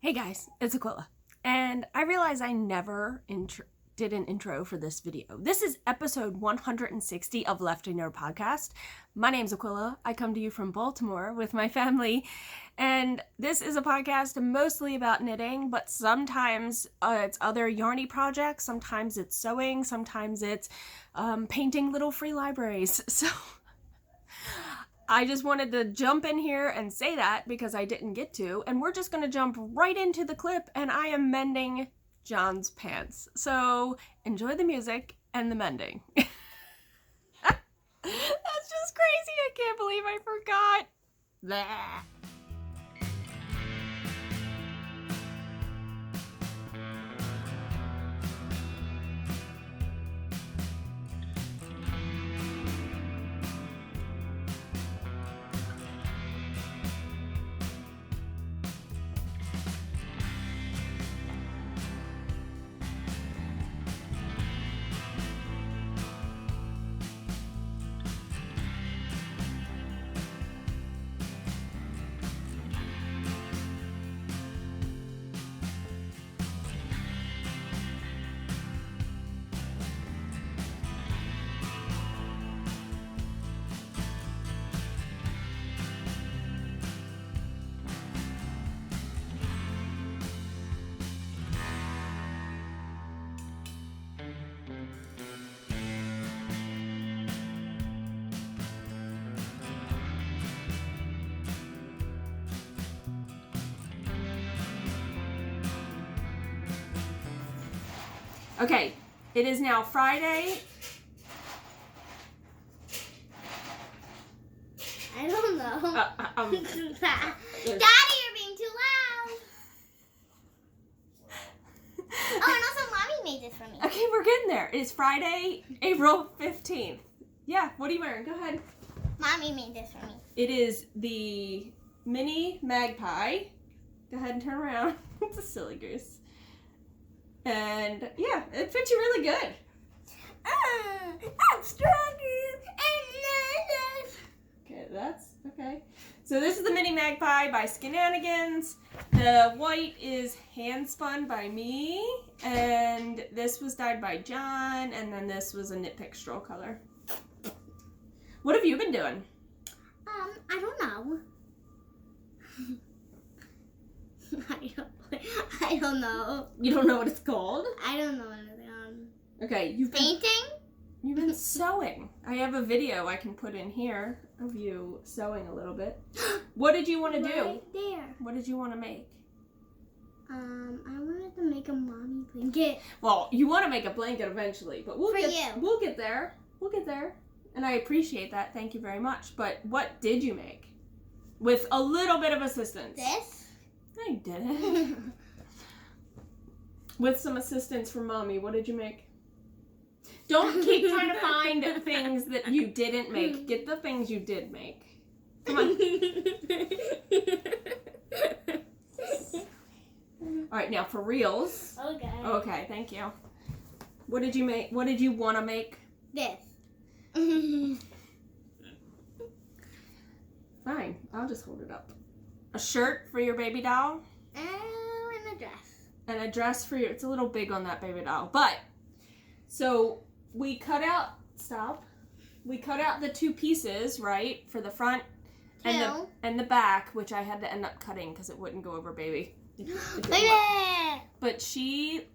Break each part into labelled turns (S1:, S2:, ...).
S1: Hey guys, it's Aquila, and I realize I never did an intro for this video. This is episode 160 of Lefty podcast. My name's Aquila. I come to you from Baltimore with my family, and this is a podcast mostly about knitting, but sometimes it's other yarny projects, sometimes it's sewing, sometimes it's painting little free libraries. So I just wanted to jump in here and say that because I didn't get to, and we're just going to jump right into the clip, and I am mending John's pants. So enjoy the music and the mending. That's just crazy. I can't believe I forgot. Blah. Okay, it is now Friday.
S2: I don't know. Daddy, you're being too loud. Oh, and also Mommy made this for me.
S1: Okay, we're getting there. It's Friday, April 15th. Yeah, what are you wearing? Go ahead.
S2: Mommy made this for me.
S1: It is the mini Magpie. Go ahead and turn around. It's a silly goose. And yeah, it fits you really good.
S2: I'm struggling.
S1: Okay, that's okay. So this is the mini Magpie by Skeinanigans. The white is hand spun by me, and this was dyed by John, and then this was a knit pick stroll color. What have you been doing?
S2: I don't know. I don't know.
S1: You don't know what it's called?
S2: I don't know anything.
S1: Okay, you've been
S2: Painting?
S1: You've been sewing. I have a video I can put in here of you sewing a little bit. What did you want to do?
S2: Right there.
S1: What did you want to make?
S2: I wanted to make a mommy blanket.
S1: Well, you want to make a blanket eventually, but we'll get there. We'll get there. And I appreciate that. Thank you very much. But what did you make? With a little bit of assistance.
S2: This?
S1: No, you didn't. With some assistance from Mommy, what did you make? Don't keep trying to find things that you didn't make. Get the things you did make. Come on. All right, now for reals.
S2: Okay.
S1: Okay, thank you. What did you make? What did you want to make?
S2: This.
S1: Fine, I'll just hold it up. A shirt for your baby doll.
S2: And a dress.
S1: And a dress for your, it's a little big on that baby doll. But, so we cut out the two pieces, right? For the front and the back, which I had to end up cutting because it wouldn't go over baby. But she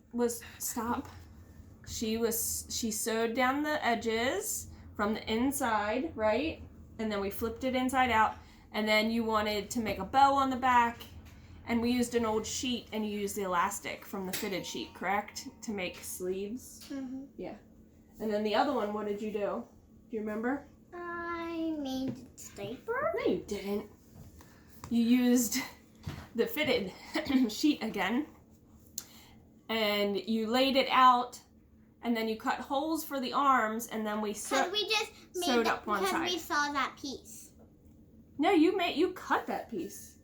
S1: sewed down the edges from the inside, right? And then we flipped it inside out. And then you wanted to make a bow on the back. And we used an old sheet, and you used the elastic from the fitted sheet, correct? To make sleeves?
S2: Mm-hmm.
S1: Yeah. And then the other one, what did you do? Do you remember?
S2: I made stapler.
S1: No, you didn't. You used the fitted sheet again. And you laid it out, and then you cut holes for the arms, and then we sewed up one side.
S2: Because we saw that piece.
S1: No, you cut that piece.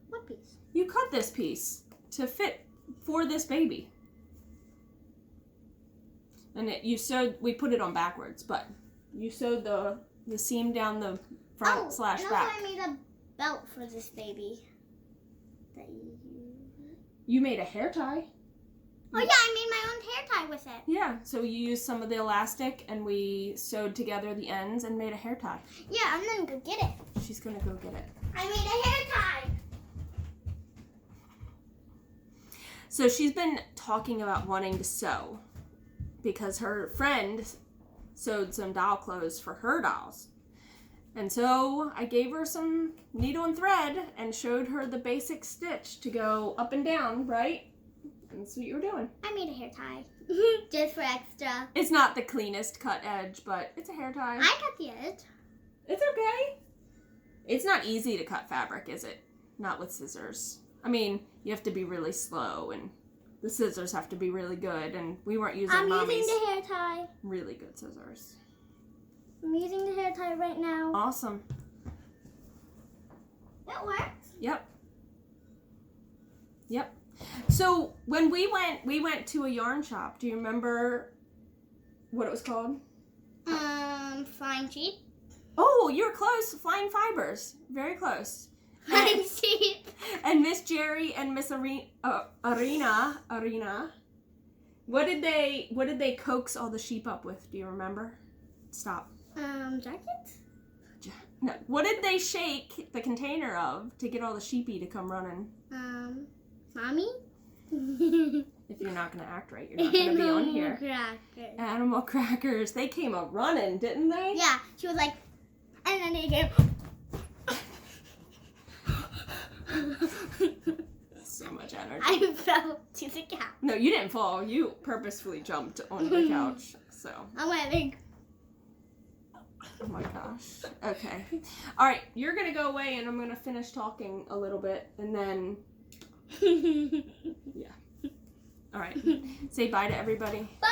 S2: What piece?
S1: You cut this piece to fit for this baby. And we put it on backwards, but you sewed the seam down the front / back.
S2: I made a belt for this baby. that you...
S1: You made a hair tie.
S2: Oh yeah, I made my own hair tie with it.
S1: Yeah, so you used some of the elastic and we sewed together the ends and made a hair tie.
S2: Yeah, I'm gonna go get it.
S1: She's gonna go get it.
S2: I made a hair tie.
S1: So she's been talking about wanting to sew because her friend sewed some doll clothes for her dolls. And so I gave her some needle and thread and showed her the basic stitch to go up and down, right? And that's what you were doing.
S2: I made a hair tie. Just for extra.
S1: It's not the cleanest cut edge, but it's a hair tie.
S2: I cut the edge.
S1: It's okay. It's not easy to cut fabric, is it? Not with scissors. I mean, you have to be really slow and the scissors have to be really good, and we weren't using Mommy's
S2: using the hair tie.
S1: really good scissors.
S2: I'm using the hair tie right now.
S1: Awesome.
S2: It works.
S1: Yep. Yep. So when we went to a yarn shop. Do you remember what it was called?
S2: Flying sheep.
S1: Oh, you were close. Flying Fibers. Very close.
S2: Flying sheep.
S1: And Miss Jerry and Miss Arena. What did they coax all the sheep up with? Do you remember? Stop.
S2: Jackets?
S1: No. What did they shake the container of to get all the sheepy to come running?
S2: Mommy?
S1: If you're not going to act right, you're not going to be on here.
S2: Crackers.
S1: Animal crackers. They came up running, didn't they?
S2: Yeah. She was like, and then they came.
S1: So much energy.
S2: I fell to the couch.
S1: No, you didn't fall. You purposefully jumped on the couch. So.
S2: I went like.
S1: Oh my gosh. Okay. All right. You're going to go away and I'm going to finish talking a little bit and then. Yeah. All right. Say bye to everybody.
S2: Bye.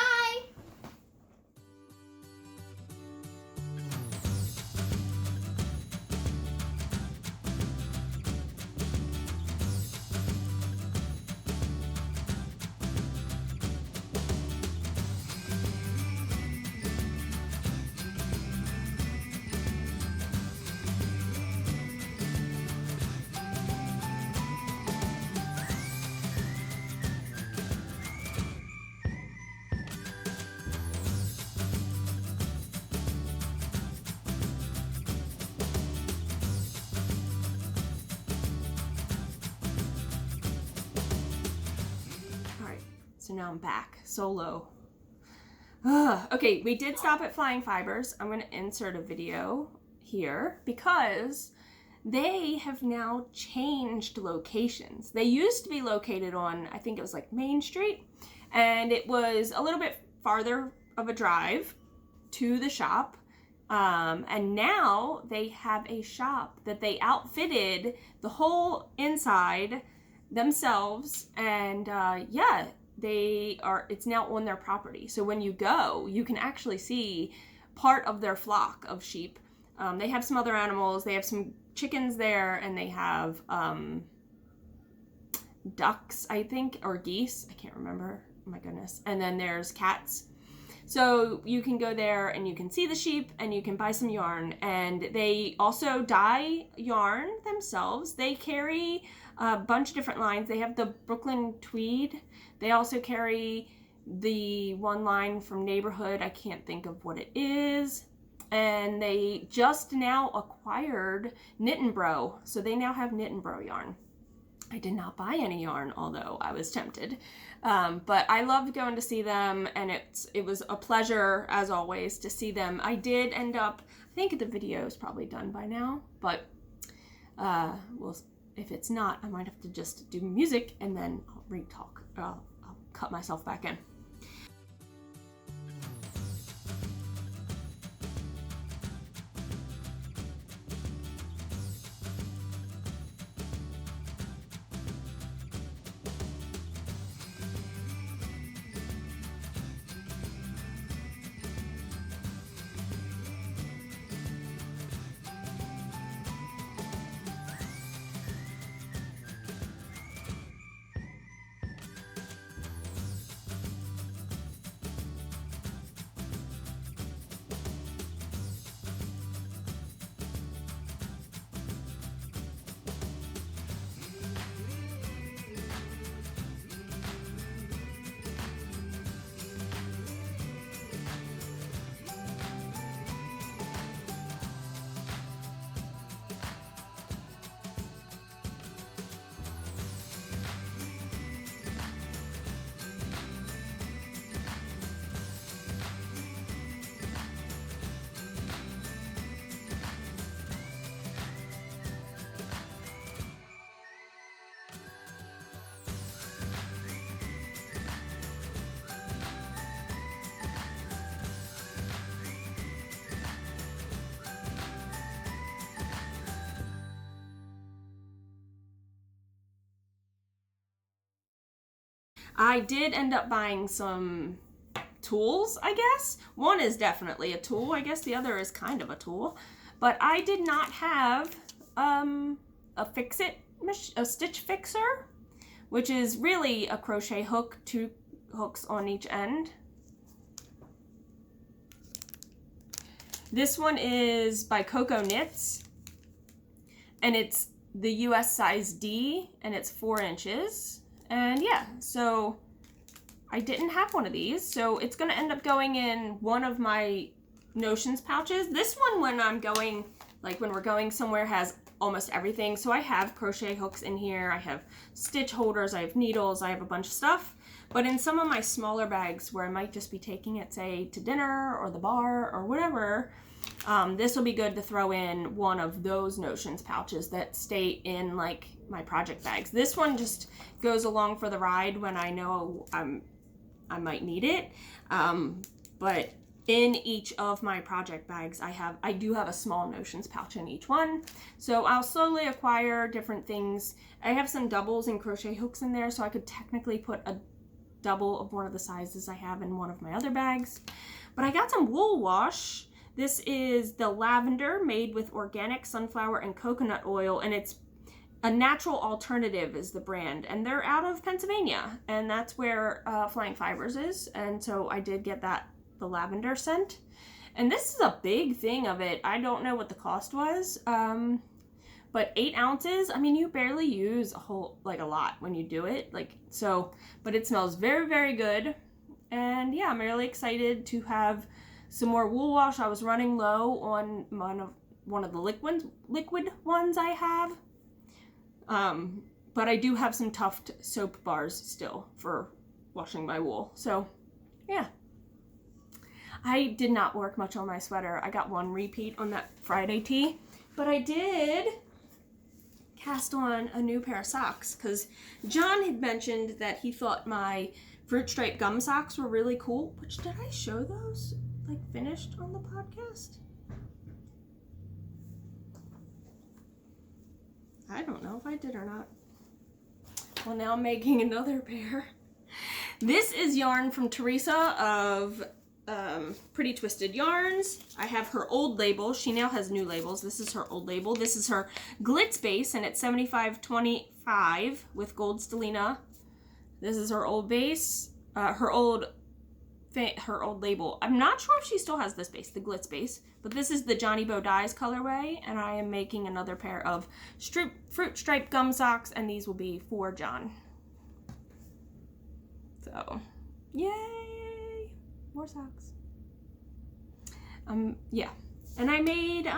S1: So now I'm back, solo. Okay, we did stop at Flying Fibers. I'm going to insert a video here because they have now changed locations. They used to be located on, I think it was like Main Street, and it was a little bit farther of a drive to the shop. And now they have a shop that they outfitted the whole inside themselves, and yeah, it's now on their property. So when you go, you can actually see part of their flock of sheep. They have some other animals. They have some chickens there, and they have ducks, I think, or geese. I can't remember. Oh my goodness. And then there's cats. So you can go there and you can see the sheep and you can buy some yarn. And they also dye yarn themselves. They carry a bunch of different lines. They have the Brooklyn Tweed. They also carry the one line from Neighborhood. I can't think of what it is. And they just now acquired Knit and Bro. So they now have Knit and Bro yarn. I did not buy any yarn, although I was tempted. But I loved going to see them, and it was a pleasure, as always, to see them. I did end up, I think the video is probably done by now, but well, if it's not, I might have to just do music, and then I'll re-talk. I'll cut myself back in. I did end up buying some tools, I guess. One is definitely a tool. I guess the other is kind of a tool. But I did not have a stitch fixer, which is really a crochet hook, 2 hooks on each end. This one is by Coco Knits, and it's the US size D, and it's 4 inches. And yeah, so I didn't have one of these, so it's gonna end up going in one of my notions pouches. This one, when I'm going, like when we're going somewhere, has almost everything. So I have crochet hooks in here, I have stitch holders, I have needles, I have a bunch of stuff. But in some of my smaller bags where I might just be taking it, say, to dinner or the bar or whatever, this will be good to throw in one of those notions pouches that stay in like my project bags. This one just goes along for the ride when I know I might need it. But in each of my project bags, I do have a small notions pouch in each one. So I'll slowly acquire different things. I have some doubles and crochet hooks in there, so I could technically put a double of one of the sizes I have in one of my other bags. But I got some wool wash. This is the lavender, made with organic sunflower and coconut oil, and it's a natural alternative is the brand, and they're out of Pennsylvania, and that's where Flying Fibers is. And so I did get the lavender scent, and this is a big thing of it. I don't know what the cost was, but 8 ounces. I mean, you barely use a lot when you do it, but it smells very, very good. And yeah, I'm really excited to have some more wool wash. I was running low on one of the liquid ones I have. But I do have some Tuft soap bars still for washing my wool. So yeah, I did not work much on my sweater. I got one repeat on that Friday tee, but I did cast on a new pair of socks because John had mentioned that he thought my fruit stripe gum socks were really cool. Which, did I show those like finished on the podcast? I don't know if I did or not. Well, now I'm making another pair. This is yarn from Theresa of Pretty Twisted Yarns. I have her old label. She now has new labels. This is her old label. This is her Glitz base, and it's 75.25 with gold stellina. This is her old base. Her old label. I'm not sure if she still has this base, the Glitz base, but this is the Johnny Bo Dyes colorway, and I am making another pair of fruit stripe gum socks, and these will be for John. So, yay! More socks. Yeah. And I made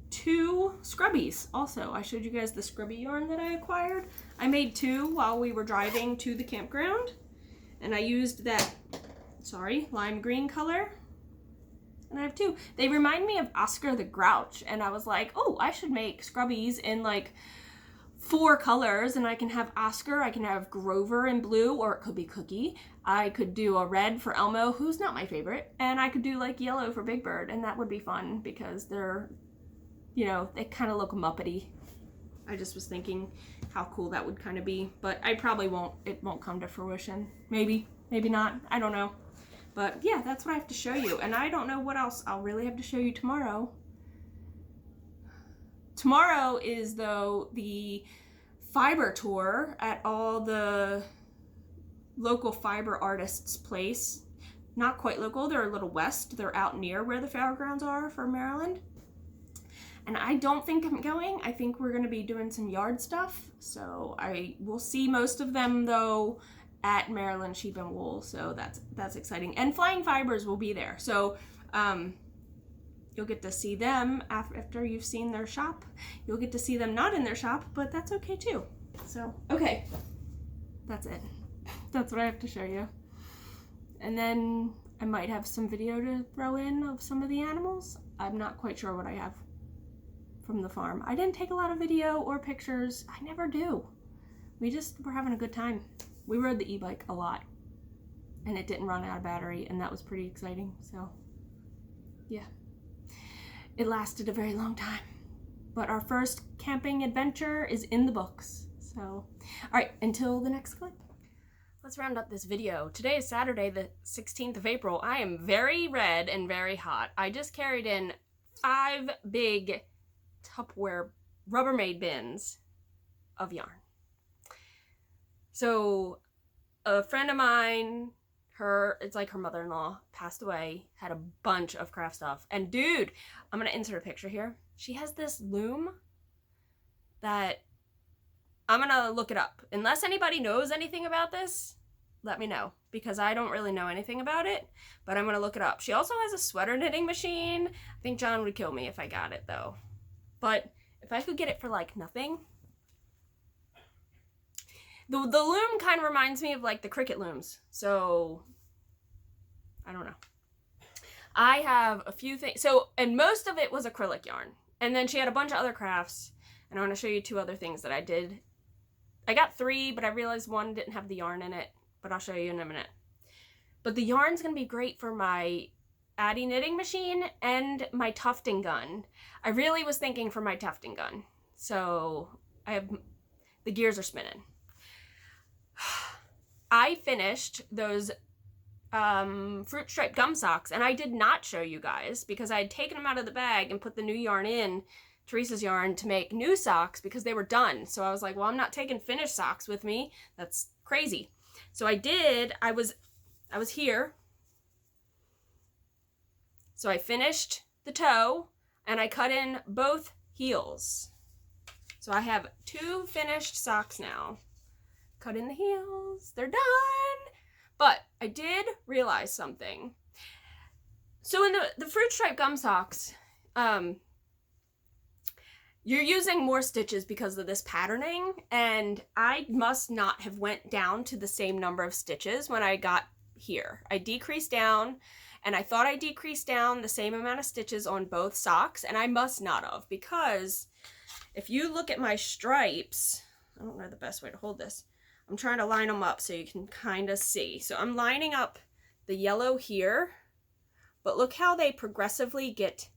S1: 2 scrubbies also. I showed you guys the scrubby yarn that I acquired. I made 2 while we were driving to the campground, and I used that, lime green color. And I have 2. They remind me of Oscar the Grouch, and I was like, oh, I should make scrubbies in like 4 colors, and I can have Oscar, I can have Grover in blue, or it could be Cookie. I could do a red for Elmo, who's not my favorite, and I could do like yellow for Big Bird, and that would be fun because they're, you know, they kind of look Muppety. I just was thinking how cool that would kind of be, but I probably won't, it won't come to fruition. Maybe, maybe not, I don't know. But yeah, that's what I have to show you, and I don't know what else I'll really have to show you tomorrow. Tomorrow is, though, the fiber tour at all the local fiber artists' place. Not quite local, they're a little west. They're out near where the fairgrounds are for Maryland. And I don't think I'm going. I think we're going to be doing some yard stuff. So I will see most of them, though, at Maryland Sheep and Wool. So that's exciting. And Flying Fibers will be there. So you'll get to see them after you've seen their shop. You'll get to see them not in their shop, but that's okay too. So, okay, that's it. That's what I have to show you. And then I might have some video to throw in of some of the animals. I'm not quite sure what I have from the farm. I didn't take a lot of video or pictures. I never do. We just were having a good time. We rode the e-bike a lot, and it didn't run out of battery, and that was pretty exciting. So, yeah. It lasted a very long time, but our first camping adventure is in the books. So So, all right, until the next clip. Let's round up this video. Today is Saturday, the 16th of April. I am very red and very hot. I just carried in 5 big Tupperware Rubbermaid bins of yarn. So a friend of mine, it's like her mother-in-law passed away, had a bunch of craft stuff. And dude, I'm gonna insert a picture here. She has this loom that I'm gonna look it up. Unless anybody knows anything about this, let me know, because I don't really know anything about it, but I'm gonna look it up. She also has a sweater knitting machine. I think John would kill me if I got it though. But if I could get it for like nothing. The loom kind of reminds me of like the Cricut looms. So, I don't know. I have a few things. So, and most of it was acrylic yarn. And then she had a bunch of other crafts. And I want to show you 2 other things that I did. I got 3, but I realized 1 didn't have the yarn in it. But I'll show you in a minute. But the yarn's going to be great for my Addi knitting machine and my tufting gun. I really was thinking for my tufting gun. So, the gears are spinning. I finished those fruit stripe gum socks, and I did not show you guys because I had taken them out of the bag and put the new yarn in, Theresa's yarn, to make new socks because they were done. So I was like, well, I'm not taking finished socks with me. That's crazy. So I did. I was here. So I finished the toe and I cut in both heels. So I have 2 finished socks now. Cut in the heels. They're done. But I did realize something. So in the fruit stripe gum socks, you're using more stitches because of this patterning, and I must not have went down to the same number of stitches when I got here. I decreased down, and I thought I decreased down the same amount of stitches on both socks, and I must not have, because if you look at my stripes, I don't know the best way to hold this. I'm trying to line them up so you can kind of see. So I'm lining up the yellow here, but look how they progressively get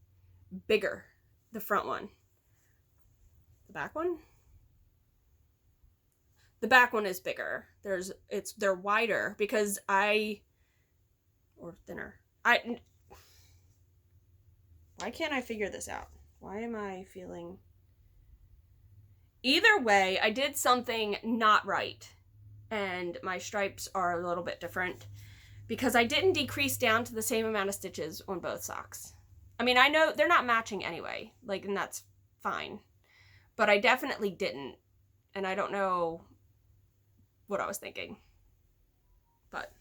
S1: bigger, the front one. The back one? The back one is bigger. They're wider because or thinner. Why can't I figure this out? Why am I feeling... Either way, I did something not right. And my stripes are a little bit different because I didn't decrease down to the same amount of stitches on both socks. I mean, I know they're not matching anyway, like, and that's fine. But I definitely didn't, and I don't know what I was thinking. But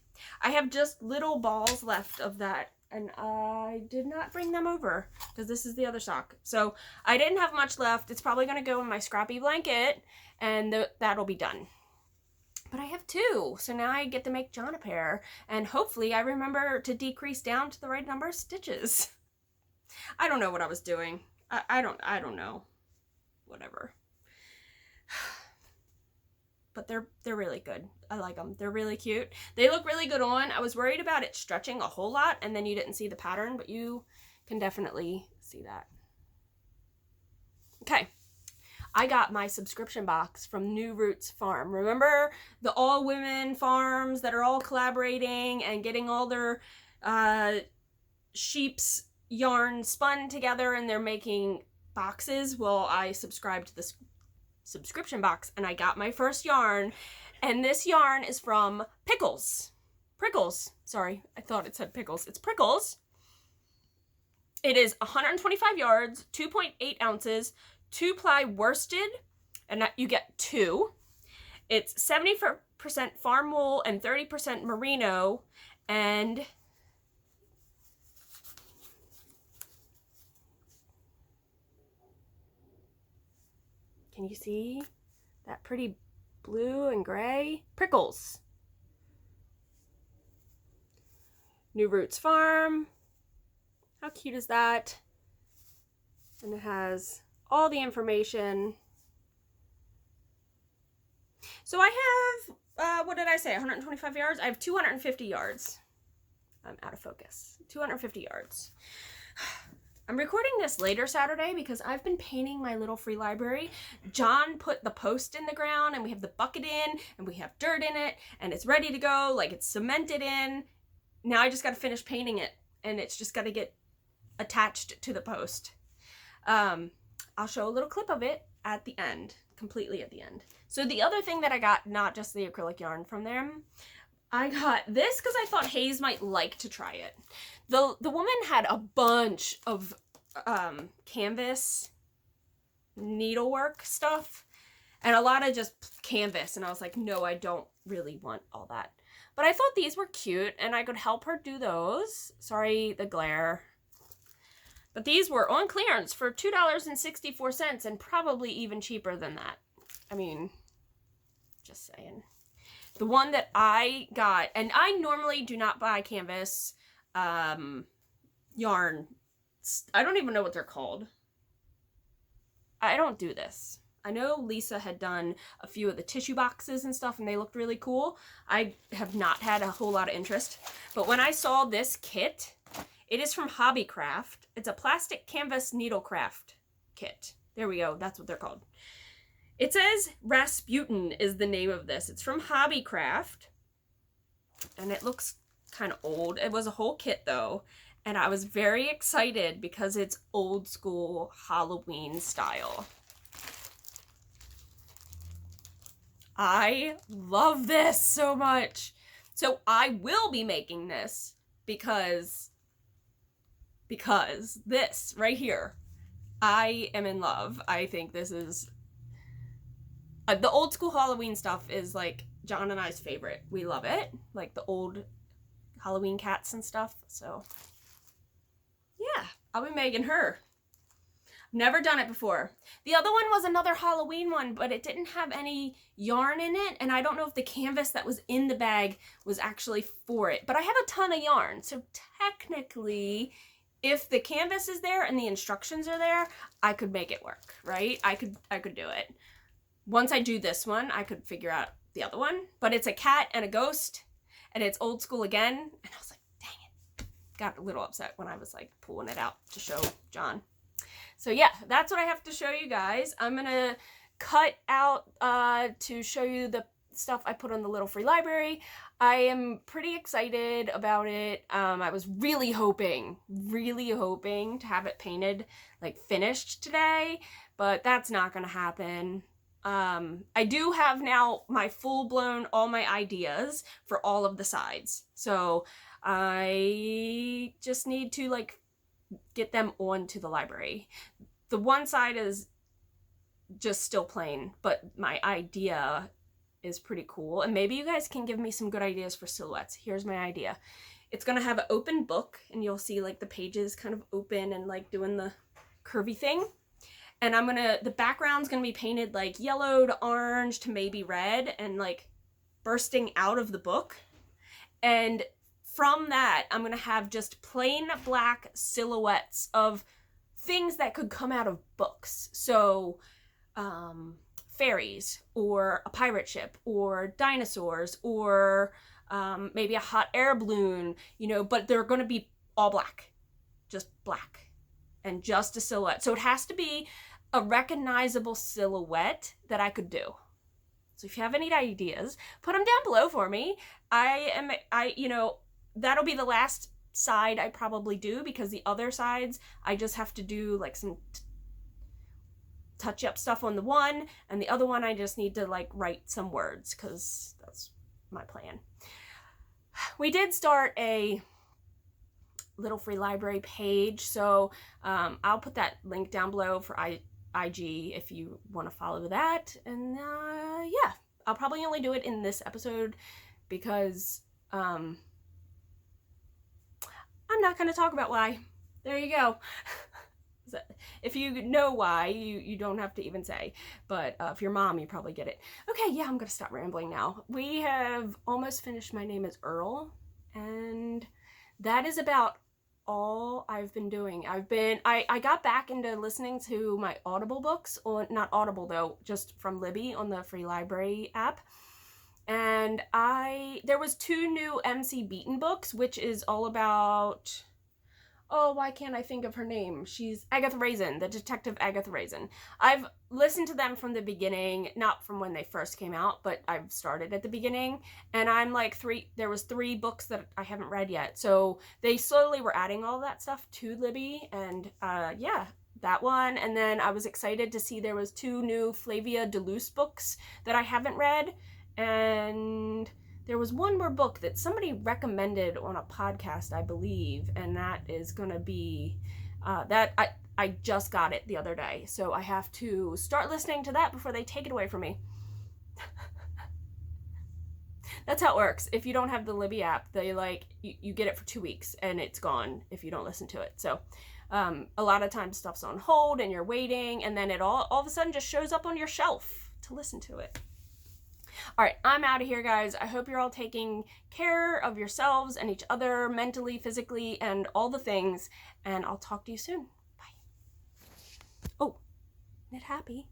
S1: I have just little balls left of that, and I did not bring them over because this is the other sock. So I didn't have much left. It's probably going to go in my scrappy blanket, and that'll be done. But I have 2, so now I get to make John a pair, and hopefully I remember to decrease down to the right number of stitches. I don't know what I was doing. I don't know. Whatever. But they're really good. I like them. They're really cute. They look really good on. I was worried about it stretching a whole lot and then you didn't see the pattern, but you can definitely see that. Okay. I got my subscription box from New Roots Farm. Remember the all-women farms that are all collaborating and getting all their sheep's yarn spun together and they're making boxes? Well, I subscribed to this subscription box and I got my first yarn, and this yarn is from Prickles. Sorry, I thought it said Pickles. It's Prickles. It is 125 yards, 2.8 ounces, 2-ply worsted, and you get 2. It's 70% farm wool and 30% merino, and can you see that pretty blue and gray? Prickles. New Roots Farm. How cute is that? And it has all the information. So I have, what did I say, 125 yards? I have 250 yards. I'm out of focus. 250 yards. I'm recording this later Saturday because I've been painting my little free library. John put the post in the ground and we have the bucket in and we have dirt in it and it's ready to go, like it's cemented in. Now I just got to finish painting it and it's just got to get attached to the post. I'll show a little clip of it at the end, completely at the end. So the other thing that I got, not just the acrylic yarn from them, I got this because I thought Hayes might like to try it. The woman had a bunch of canvas needlework stuff and a lot of just canvas, and I was like, no, I don't really want all that. But I thought these were cute and I could help her do those. Sorry, the glare. But these were on clearance for $2.64 and probably even cheaper than that. I mean, just saying. The one that I got, and I normally do not buy canvas yarn. I don't even know what they're called. I don't do this. I know Lisa had done a few of the tissue boxes and stuff and they looked really cool. I have not had a whole lot of interest. But when I saw this kit, it is from Hobbycraft. It's a plastic canvas needlecraft kit. There we go. That's what they're called. It says Rasputin is the name of this. It's from Hobbycraft. And it looks kind of old. It was a whole kit though. And I was very excited because it's old school Halloween style. I love this so much. So I will be making this because this right here, I am in love. I think this is, the old school Halloween stuff is like John and I's favorite. We love it. Like the old Halloween cats and stuff. So yeah, I'll be making her. Never done it before. The other one was another Halloween one, but it didn't have any yarn in it. And I don't know if the canvas that was in the bag was actually for it, but I have a ton of yarn. So technically, if the canvas is there and the instructions are there, I could make it work, right? I could do it. Once I do this one, I could figure out the other one, but it's a cat and a ghost and it's old school again. And I was like, dang it. Got a little upset when I was like pulling it out to show John. So yeah, that's what I have to show you guys. I'm gonna cut out to show you the stuff I put on the little free library. I am pretty excited about it. I was really hoping to have it painted, like finished today, but that's not gonna happen. I do have now my full-blown, all my ideas for all of the sides. So I just need to like get them onto the library. The one side is just still plain, but my idea is pretty cool. And maybe you guys can give me some good ideas for silhouettes. Here's my idea. It's gonna have an open book and you'll see like the pages kind of open and like doing the curvy thing. And the background's gonna be painted like yellow to orange to maybe red and like bursting out of the book. And from that, I'm gonna have just plain black silhouettes of things that could come out of books. So, fairies, or a pirate ship, or dinosaurs, or maybe a hot air balloon, you know, but they're gonna be all black. Just black. And just a silhouette. So it has to be a recognizable silhouette that I could do. So if you have any ideas, put them down below for me. You know, that'll be the last side I probably do, because the other sides I just have to do like some touch up stuff on the one, and the other one I just need to like write some words, because that's my plan. We did start a little free library page, so I'll put that link down below for IG if you want to follow that. And yeah, I'll probably only do it in this episode because I'm not going to talk about why. There you go. If you know why, you don't have to even say. But if you're mom, you probably get it. Okay, yeah, I'm going to stop rambling now. We have almost finished My Name is Earl. And that is about all I've been doing. I got back into listening to my Audible books, or not Audible though, just from Libby on the free library app. And there was 2 new MC Beaton books, which is all about oh, why can't I think of her name? She's Agatha Raisin, the detective Agatha Raisin. I've listened to them from the beginning, not from when they first came out, but I've started at the beginning, and I'm like there was 3 books that I haven't read yet. So they slowly were adding all that stuff to Libby, and yeah, that one. And then I was excited to see there was 2 new Flavia Deluce books that I haven't read, and there was one more book that somebody recommended on a podcast, I believe, and that is going to be, that I just got it the other day, so I have to start listening to that before they take it away from me. That's how it works. If you don't have the Libby app, they you get it for 2 weeks, and it's gone if you don't listen to it. So a lot of times stuff's on hold, and you're waiting, and then it all of a sudden just shows up on your shelf to listen to it. All right, I'm out of here, guys. I hope you're all taking care of yourselves and each other mentally, physically, and all the things. And I'll talk to you soon. Bye. Oh, knit happy.